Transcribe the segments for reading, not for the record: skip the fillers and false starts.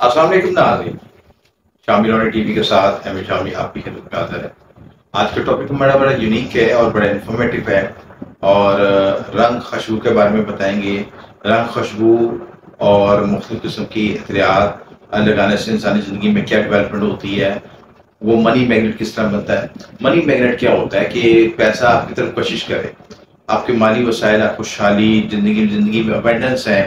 अस्सलाम वालेकुम नाज़रीन, शामी रौनी टीवी के साथ एम शामी आपकी खिदमत में हाज़िर है। आज का टॉपिक हमारा बड़ा यूनिक है और बड़ा इन्फॉर्मेटिव है और रंग खुशबू के बारे में बताएंगे। रंग खुशबू और मुख्तलिफ किस्म की एहतियात लगाने से इंसानी ज़िंदगी में क्या डेवलपमेंट होती है, वो मनी मैग्नेट किस तरह बनता है। मनी मैग्नेट क्या होता है कि पैसा आपकी तरफ कोशिश करे, आपके माली वसाइल, आप खुशहाली ज़िंदगी में अबेंडेंस है,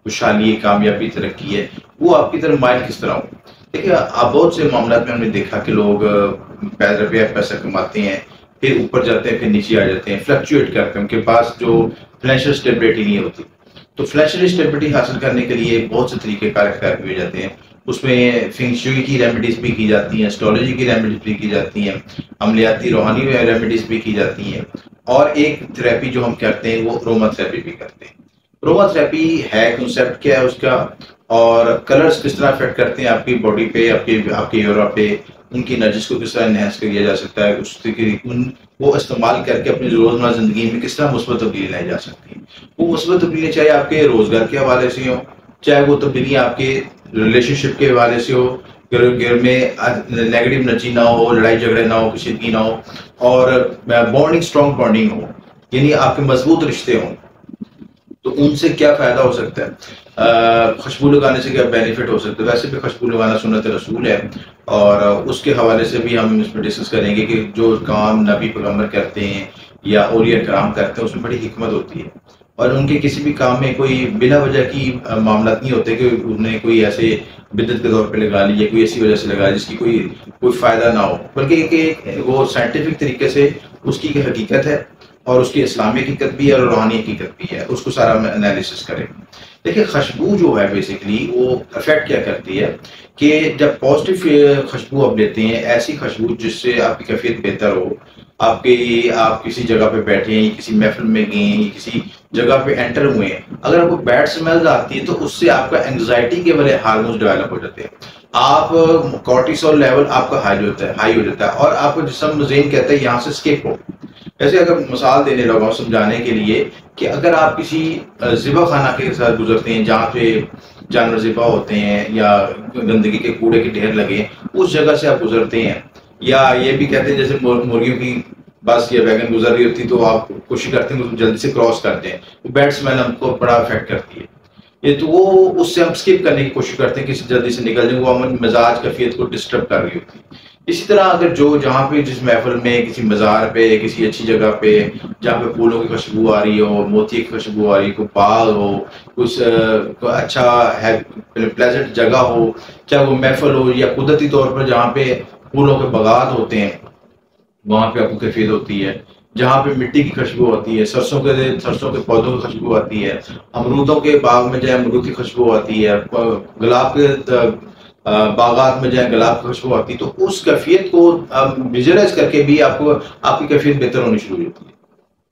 खुशहाली, कामयाबी, तरक्की है, वो आपकी तरफ माइल किस तरह हो। देखिए, आप बहुत से मामला में हमने देखा कि लोग रुपया पैसा कमाते हैं, फिर ऊपर जाते हैं, फिर नीचे आ जाते हैं, फ्लक्चुएट करते हैं, उनके पास जो फाइनेंशियल स्टेबिलिटी नहीं होती। तो फाइनेंशियल स्टेबिलिटी हासिल करने के लिए बहुत से तरीके कार अख्तियार किए जाते हैं। उसमें फेंग शुई की रेमेडीज भी की जाती हैं, एस्ट्रोलॉजी की रेमेडीज भी की जाती हैं, अमलियाती रूहानी रेमेडीज भी की जाती हैं, और एक थेरेपी जो हम करते हैं वो रोमा थेरेपी भी करते हैं। रोमा थेरेपी है, कंसेप्ट क्या है उसका, और कलर्स किस तरह अफेक्ट करते हैं आपकी बॉडी पे, आपके यूरा पे, उनकी एनर्जीज को किस तरह इनहेंस किया जा सकता है, वो इस्तेमाल करके अपनी रोजमर्रा जिंदगी में किस तरह मुस्बत तब्दीली लाई जा सकती है। वो मुस्बत तब्दीली चाहे आपके रोजगार के हवाले से हो, चाहे वो तब्दीली आपके रिलेशनशिप के हवाले से हो, घर में नेगेटिव एनर्जी ना हो, लड़ाई झगड़े ना हो, कशीदगी ना हो, और बॉन्डिंग, स्ट्रॉन्ग बॉन्डिंग हो, यानी आपके मजबूत रिश्ते हों, तो उनसे क्या फ़ायदा हो सकता है। खुशबू लगाने से क्या बेनिफिट हो सकता है। वैसे भी खुशबू लगाना सुन्नत रसूल है, और उसके हवाले से भी हम इसमें डिस्कस करेंगे कि जो काम नबी पैगम्बर करते हैं या औलिया कराम करते हैं उसमें बड़ी हिकमत होती है, और उनके किसी भी काम में कोई बिला वजह की मामला नहीं होते कि उन्हें कोई ऐसे बिदत के तौर पे लगा ली या कोई ऐसी वजह से लगा ली जिसकी कोई फ़ायदा ना हो, बल्कि वो साइंटिफिक तरीके से उसकी हकीकत है, और उसकी इस्लामी हकीकत भी है और रूहानी हकीकत भी है, उसको सारा एनालिसिस करें। देखिए, खुशबू जो है बेसिकली वो अफेक्ट क्या करती है कि जब पॉजिटिव खुशबू आप लेते हैं, ऐसी खुशबू जिससे आपकी कैफियत बेहतर हो, आप किसी जगह पे बैठे हैं, किसी महफिल में गए हैं, किसी जगह पे एंटर हुए हैं, अगर आपको बैड स्मेल्स आती है तो उससे आपका एंग्जाइटी के वाले हार्मोन्स डेवलप हो जाते हैं, आप कॉर्टिसोल लेवल आपका हाई हो जाता है और आपको जिस्म ज़हन कहता है यहाँ से स्किप हो। जैसे अगर मिसाल देने लगा हूँ समझाने के लिए कि अगर आप किसी ज़िबा खाना के साथ गुजरते हैं जहाँ पे जानवर ज़िबा होते हैं या गंदगी के कूड़े के ढेर लगे, उस जगह से आप गुजरते हैं, या ये भी कहते हैं जैसे मुर्गियों की बस या वैगन गुजर रही होती तो आप कोशिश करते हैं उसको जल्दी से क्रॉस कर दें, वो बैड स्मेल हमको बड़ा अफेक्ट करती है। ये तो वो उससे हम स्किप करने की कोशिश करते हैं, किसी जल्दी से निकल जाए, वो हमारी मिजाज कैफियत को डिस्टर्ब कर रही होती है। इसी तरह अगर जहाँ पे जिस महफिल में, किसी मज़ार पे, किसी अच्छी जगह पे जहाँ पे फूलों की खुशबू आ रही हो, मोती की खुशबू आ रही हो, कोई बाग हो, कुछ अच्छा है, प्लेजेंट जगह हो, चाहे वो महफिल हो या कुदरती तौर पर जहाँ पे फूलों के बागात होते हैं, वहाँ पे आपको कैफियत होती है। जहाँ पे मिट्टी की खुशबू होती है, सरसों के पौधों की खुशबू आती है, अमरूदों के बाग में जो है अमरूद की खुशबू आती है, गुलाब के बागात में जो है गुलाब की खुशबू आती है, तो उस कैफियत को विजुअलाइज करके भी आपको आपकी कैफियत बेहतर होनी शुरू होती है।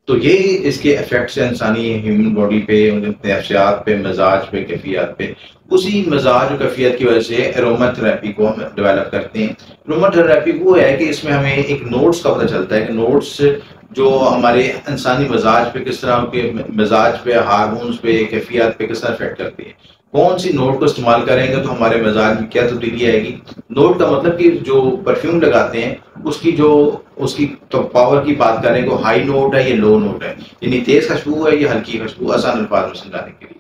तो ये इसके इफेक्ट्स हैं इंसानी ह्यूमन बॉडी पे, उनके नफ्सियात पे, मिजाज पे, कैफियत पे। उसी मिजाज और कैफियत की वजह से अरोमा थेरेपी को हम डेवलप करते हैं। अरोमा थेरेपी वो है कि इसमें हमें एक नोट्स का पता चलता है कि नोट्स जो हमारे इंसानी मिजाज पे किस तरह के, मिजाज पे, हार्मोन्स पे, कैफियत पे किस तरह अफेक्ट करती है। कौन सी नोट को इस्तेमाल करेंगे तो हमारे मिजाज में क्या तब्दीली आएगी। नोट का मतलब कि जो परफ्यूम लगाते हैं उसकी तो पावर की बात करें तो हाई नोट है या लो नोट है, यानी तेज खुशबू है या हल्की खुशबू, आसान अल्फाज में समझाने के लिए।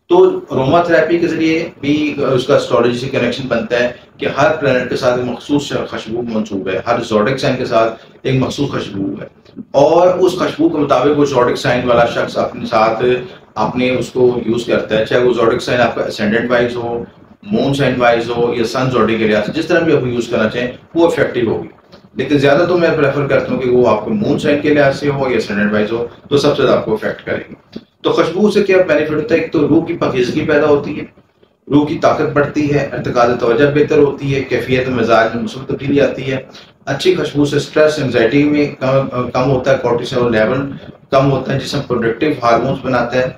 तो अरोमा थेरेपी के जरिए भी उसका एस्ट्रोलॉजी से कनेक्शन बनता है कि हर प्लैनेट के साथ एक मखसूस खुशबू मंसूब है, हर ज़ोडिक साइन के साथ एक मखसूस खुशबू है, और उस खुशबू के मुताबिक वो ज़ोडिक साइन वाला शख्स अपने साथ आपने उसको यूज़ करता है, चाहे वो ज़ोडिक साइन आपका असेंडेंट वाइज हो, मून साइन वाइज हो, या सन ज़ोडिक के लिहाज से, जिस तरह भी आप यूज़ करना चाहें वो इफेक्टिव होगी। लेकिन ज़्यादा तो मैं प्रेफर करता हूँ कि वो आपको मून साइन के लिहाज से हो या असेंडेंट वाइज हो, तो सबसे ज़्यादा आपको इफेक्ट करेगी। तो खुशबू से क्या बेनिफिट होता है, एक तो रूह की पाकीज़गी पैदा होती है, रूह की ताकत बढ़ती है, इर्तिकाद तवज्जो बेहतर होती है, कैफियत मिजाज में मुस्बत तब्दीली आती है। अच्छी खुशबू से स्ट्रेस, एंग्जाइटी में कम होता है, कॉर्टिसोल लेवल कम होता है, जिसमें प्रोडक्टिव हार्मोन्स बनाता है,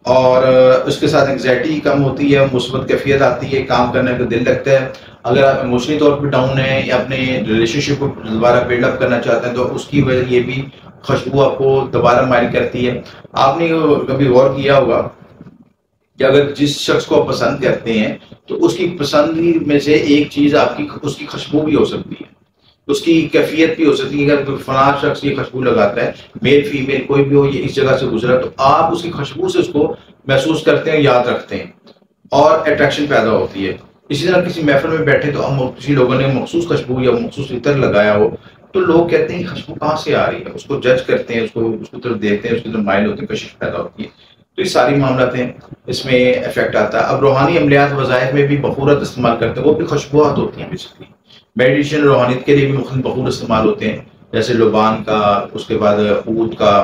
और उसके साथ एंग्जाइटी कम होती है, मुस्बत कैफियत आती है, काम करने का दिल लगता है। अगर आप इमोशनली तौर पर डाउन हैं या अपने रिलेशनशिप को दोबारा बिल्डअप करना चाहते हैं तो उसकी वजह ये भी खुशबू आपको दोबारा माइल करती है। आपने कभी गौर किया होगा कि अगर जिस शख्स को आप पसंद करते हैं तो उसकी पसंद में से एक चीज़ आपकी उसकी खुशबू भी हो सकती है, उसकी कैफियत भी हो सकती है। अगर कोई फलां शख्स ये खुशबू लगाता है, मेल फीमेल कोई भी हो, ये इस जगह से गुजरा, तो आप उसकी खुशबू से उसको महसूस करते हैं, याद रखते हैं और अट्रैक्शन पैदा होती है। इसी तरह किसी महफिल में बैठे तो हम किसी लोगों ने मखसूस खुशबू या मखसूस इतर लगाया हो, तो लोग कहते हैं खुशबू कहाँ से आ रही है, उसको जज करते हैं, उसको उसकी तरफ देखते हैं, उसकी तरफ माइल होते हैं, कशिश पैदा होती है। तो ये सारी मामलात हैं, इसमें इफेक्ट आता है। अब रूहानी अमलियात वज़ाइफ में भी बखूरत इस्तेमाल करते हैं, वो भी खुशबूआत होती हैं बेसिकली। मेडिटेशन रूहानियत के लिए भी मुख्तलिफ बखूर इस्तेमाल होते हैं, जैसे लुबान का, उसके बाद ऊद का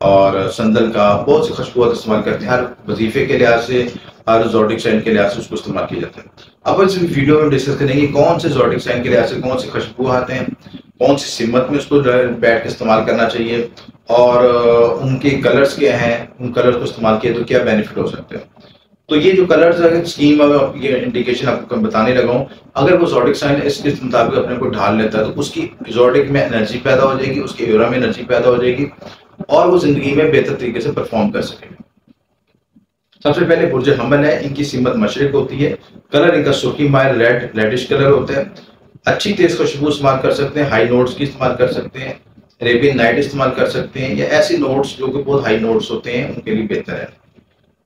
और संदल का, बहुत सी खुशबूआत इस्तेमाल करते हैं। हर वजीफे के लिहाज से, हर ज़ोडिक साइन के लिहाज से उसको इस्तेमाल किया जाता है। अब इस वीडियो में डिस्कस करेंगे कौन से ज़ोडिक साइन के लिहाज से कौन सी खुशबूआत हैं, कौन सी सिमत में उसको बैठ के इस्तेमाल करना चाहिए और उनके कलर्स क्या हैं, उन कलर को इस्तेमाल किया तो क्या बेनिफिट हो सकते हैं। तो ये जो कलर्स स्कीम ये इंडिकेशन आपको बताने लगा हूँ, अगर वो ज़ोडिक साइन इसके मुताबिक अपने को ढाल लेता है तो उसकी ज़ोडिक में एनर्जी पैदा हो जाएगी, उसके एरा में एनर्जी पैदा हो जाएगी और वो जिंदगी में बेहतर तरीके से परफॉर्म कर सकेगा। सबसे पहले बुर्ज हमल है, इनकी सिमत मशरिक होती है, कलर इनका सुर्खी माइल रेडिश कलर होता है। अच्छी तेज खुशबू इस्तेमाल कर सकते हैं, हाई नोट्स की इस्तेमाल कर सकते हैं, अरेबियन नाइट इस्तेमाल कर सकते हैं, या ऐसी नोट्स जो कि बहुत हाई नोट्स होते हैं उनके लिए बेहतर है।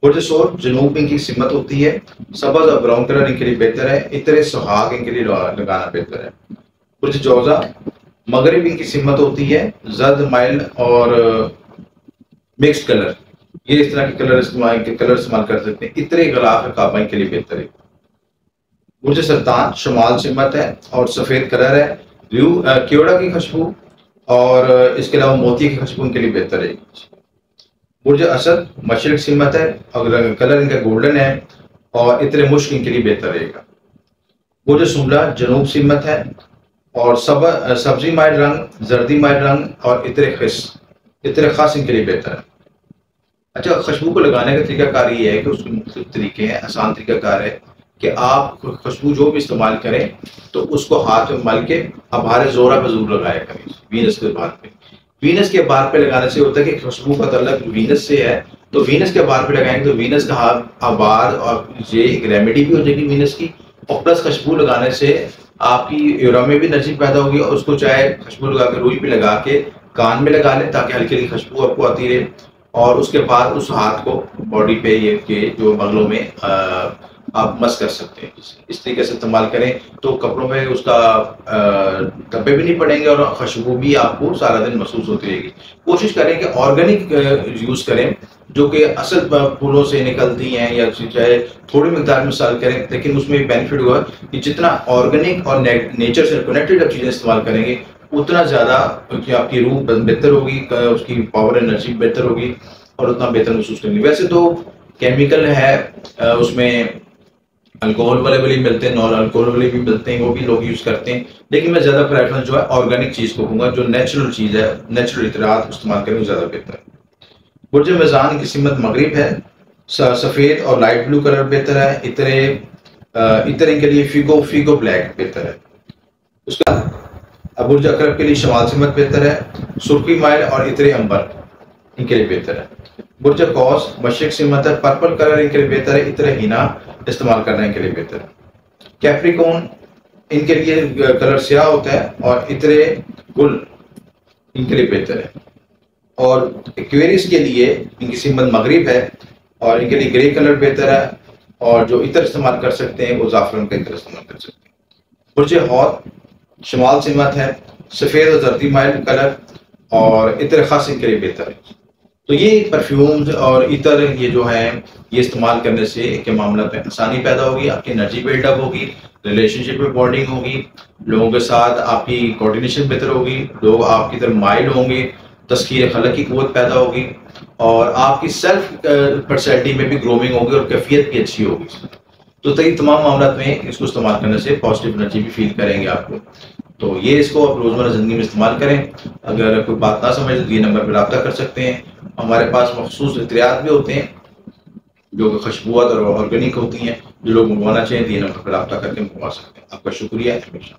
बुर्ज सोर जनूब इनकी सिमत होती है, सब्ज और ब्राउन कलर इनके लिए बेहतर है, इतरे सुहाग इनके लिए लगाना बेहतर है। बुर्ज जौजा मगरिब इनकी सिमत होती है, जद माइल और मिक्स्ड कलर, ये इस तरह के कलर इस्तेमाल कर सकते हैं। इतरे गलाफ काबा के लिए बेहतर है। बुर्ज सरतान शुमाल सिमत है और सफेद कलर है, क्योड़ा की खुशबू और इसके अलावा मोती की खुशबू इनके लिए बेहतर है। बुर्ज असद मशरिक सिमत है और कलर इनका गोल्डन है और इतरे मुश्क इनके लिए बेहतर रहेगा। बुर्ज सुमला जनूब सिमत है और सब्जी माइल रंग, जर्दी माइल रंग और इतरे खास इनके लिए बेहतर है। अच्छा, खुशबू को लगाने का तरीकाकार ये है कि उसके मुख्तलिफ तरीके हैं। आसान तरीकाकार है कि आप खुशबू जो भी इस्तेमाल करें तो उसको हाथ में मल के अबार जोरा पर जरूर लगाया करें, वीनस के बार पे। वीनस के बार पे लगाने से होता है कि खुशबू का तल्लक वीनस से है, तो वीनस के बार पे लगाएंगे तो वीनस का आबार और ये एक रेमेडी भी हो जाएगी वीनस की, और प्लस खुशबू लगाने से आपकी यूरा में भी एनर्जी पैदा होगी। और उसको चाहे खुशबू लगा के रुई पे लगा के कान में लगा लें ताकि हल्की हल्की खुशबू आपको आती रहे, और उसके बाद उस हाथ को बॉडी पे ये के जो बगलों में आप मस कर सकते हैं। इस तरीके से इस्तेमाल करें तो कपड़ों में उसका धब्बे भी नहीं पड़ेंगे और खुशबू भी आपको सारा दिन महसूस होती रहेगी। कोशिश करें कि ऑर्गेनिक यूज़ करें जो कि असल फूलों से निकलती हैं, या चाहे थोड़ी मिकदार में इस्तेमाल करें, लेकिन उसमें बेनिफिट हुआ कि जितना ऑर्गेनिक और नेचर से कनेक्टेड आप चीज़ें इस्तेमाल करेंगे उतना ज़्यादा आपकी रूह बेहतर होगी, उसकी पावर एनर्जी बेहतर होगी और उतना बेहतर महसूस करेंगे। वैसे तो केमिकल है उसमें अल्कोहल वाले भी मिलते हैं, नॉन अल्कोहल वाले भी मिलते हैं, वो भी लोग यूज़ करते हैं, लेकिन मैं ज़्यादा प्रेफरेंस जो है ऑर्गेनिक चीज़ को दूंगा, जो नेचुरल चीज़ है, नेचुरल इतरात इस्तेमाल करें ज़्यादा बेहतर है। बुर्ज मीज़ान की सिमत मगरिब है, सफ़ेद और लाइट ब्लू कलर बेहतर है, इतरे के लिए फीगो ब्लैक बेहतर है। उसका बुर्ज अकरब के लिए शमाल सिमत बेहतर है, सुर्खी माइल और इतरे अंबर इनके लिए बेहतर है। बुर्ज कौस मशरिक सिमत है, पर्पल कलर इनके लिए बेहतर है, इतरे हिना इस्तेमाल करने के लिए बेहतर है। कैप्रिकॉन इनके लिए कलर स्याह होता है और इतरे गुल इनके लिए बेहतर है। और एक्वेरियस के लिए इनकी सिमत मगरिब है और इनके लिए ग्रे कलर बेहतर है, और जो इतर इस्तेमाल कर सकते हैं वो जाफरान का इतर इस्तेमाल कर सकते हैं। बुर्ज हौत शमाल सिमत है, सफ़ेद और जर्दी माइल कलर और इतर खास इनके लिए बेहतर है। तो ये परफ्यूम्स और इतर ये जो है ये इस्तेमाल करने से के मामला में आसानी पैदा होगी, आपकी एनर्जी बिल्डअप होगी, रिलेशनशिप में बॉन्डिंग होगी, लोगों के साथ आपकी कोऑर्डिनेशन बेहतर होगी, लोग आपकी तरफ माइल होंगे, तस्कीर खलक की क़ुव्वत पैदा होगी और आपकी सेल्फ पर्सनैलिटी में भी ग्रोमिंग होगी और कैफियत भी अच्छी होगी। तो तमाम मामला में इसको इस्तेमाल करने से पॉजिटिव एनर्जी भी फील करेंगे आपको। तो ये इसको आप रोज़मर्रा ज़िंदगी में इस्तेमाल करें। अगर कोई बात ना समझे तो ये नंबर पर रब्ता कर सकते हैं। हमारे पास मखसूस इत्रियात भी होते हैं जो कि खुशबूआत और ऑर्गेनिक होती हैं, जो लोग मंगवाना चाहें तो ये नंबर पर रब्ता करके मंगवा सकते हैं। आपका शुक्रिया हमेशा।